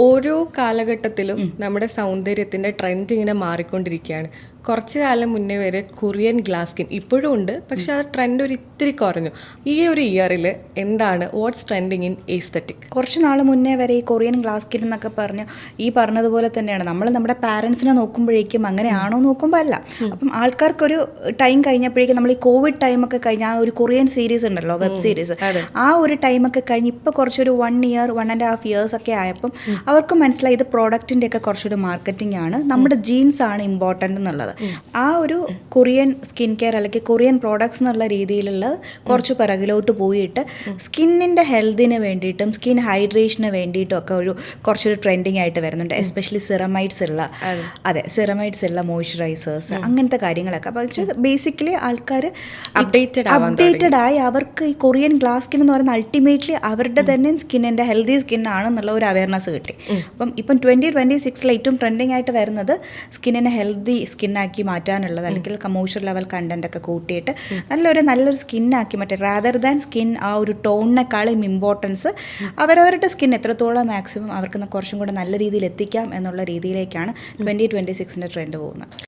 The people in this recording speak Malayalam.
ഓരോ കാലഘട്ടത്തിലും നമ്മുടെ സൗന്ദര്യത്തിൻ്റെ ട്രെൻഡ് ഇങ്ങനെ മാറിക്കൊണ്ടിരിക്കുകയാണ്. കുറച്ച് കാലം മുന്നേ വരെ കൊറിയൻ ഗ്ലാസ് സ്കിൻ ഇപ്പോഴും ഉണ്ട്, പക്ഷെ ആ ട്രെൻഡ് ഒരു ഇത്തിരി കുറഞ്ഞു. ഈ ഒരു ഇയറിൽ എന്താണ് വാട്ട്സ് ട്രെൻഡിങ് ഇൻ എസ്തെറ്റിക്? കുറച്ച് നാൾ മുന്നേ വരെ ഈ കൊറിയൻ ഗ്ലാസ് സ്കിൻ എന്നൊക്കെ പറഞ്ഞു ഈ പറഞ്ഞതുപോലെ തന്നെയാണ്. നമ്മൾ നമ്മുടെ പാരൻസിനെ നോക്കുമ്പോഴേക്കും അങ്ങനെയാണോ നോക്കുമ്പോൾ അല്ല. അപ്പം ആൾക്കാർക്കൊരു ടൈം കഴിഞ്ഞപ്പോഴേക്കും നമ്മൾ ഈ കോവിഡ് ടൈമൊക്കെ കഴിഞ്ഞ് ആ ഒരു കൊറിയൻ സീരീസ് ഉണ്ടല്ലോ, വെബ് സീരീസ്, ആ ഒരു ടൈമൊക്കെ കഴിഞ്ഞ് ഇപ്പോൾ കുറച്ചൊരു 1 ഇയർ 1.5 ഇയേഴ്സ് ഒക്കെ ആയപ്പം അവർക്ക് മനസ്സിലായി ഇത് പ്രോഡക്റ്റിൻ്റെ ഒക്കെ കുറച്ചൊരു മാർക്കറ്റിംഗ് ആണ്, നമ്മുടെ ജീൻസ് ആണ് ഇമ്പോർട്ടൻ്റ് എന്നുള്ളത്. ആ ഒരു കൊറിയൻ സ്കിൻ കെയർ അല്ലെങ്കിൽ കൊറിയൻ പ്രോഡക്ട്സ് എന്നുള്ള രീതിയിലുള്ള കുറച്ച് പിറകിലോട്ട് പോയിട്ട് സ്കിന്നിൻ്റെ ഹെൽത്തിന് വേണ്ടിയിട്ടും സ്കിൻ ഹൈഡ്രേഷന് വേണ്ടിയിട്ടും ഒക്കെ കുറച്ചൊരു ട്രെൻഡിങ് ആയിട്ട് വരുന്നുണ്ട്. എസ്പെഷ്യലി സിറമൈഡ്സ് ഉള്ള മോയ്സ്ചറൈസേഴ്സ്, അങ്ങനത്തെ കാര്യങ്ങളൊക്കെ. അപ്പോൾ ബേസിക്കലി ആൾക്കാർ അപ്ഡേറ്റഡ് ആയി അവർക്ക് ഈ കൊറിയൻ ഗ്ലാസ് സ്കിൻ എന്ന് പറയുന്നത് അൾട്ടിമേറ്റ്ലി അവരുടെ തന്നെ സ്കിന്നിൻ്റെ ഹെൽത്തി സ്കിന്നാണെന്നുള്ള ഒരു അവയർനെസ് കിട്ടി. ഇപ്പം 2026 ഏറ്റവും ട്രെൻഡിങ് ആയിട്ട് വരുന്നത് സ്കിന്നിനെ ഹെൽത്തി സ്കിന്നാക്കി മാറ്റാനുള്ളത്, അല്ലെങ്കിൽ കമേഴ്ഷ്യൽ ലെവൽ കണ്ടന്റ് ഒക്കെ കൂട്ടിയിട്ട് നല്ലൊരു സ്കിന്നാക്കി മാറ്റാൻ, റാദർ ദാൻ സ്കിൻ ആ ഒരു ടോണിനെക്കാളും ഇമ്പോർട്ടൻസ് അവരവരുടെ സ്കിൻ എത്രത്തോളം മാക്സിമം അവർക്ക് കുറച്ചും കൂടെ നല്ല രീതിയിൽ എത്തിക്കാം എന്നുള്ള രീതിയിലേക്കാണ് 2026 ട്രെൻഡ് പോകുന്നത്.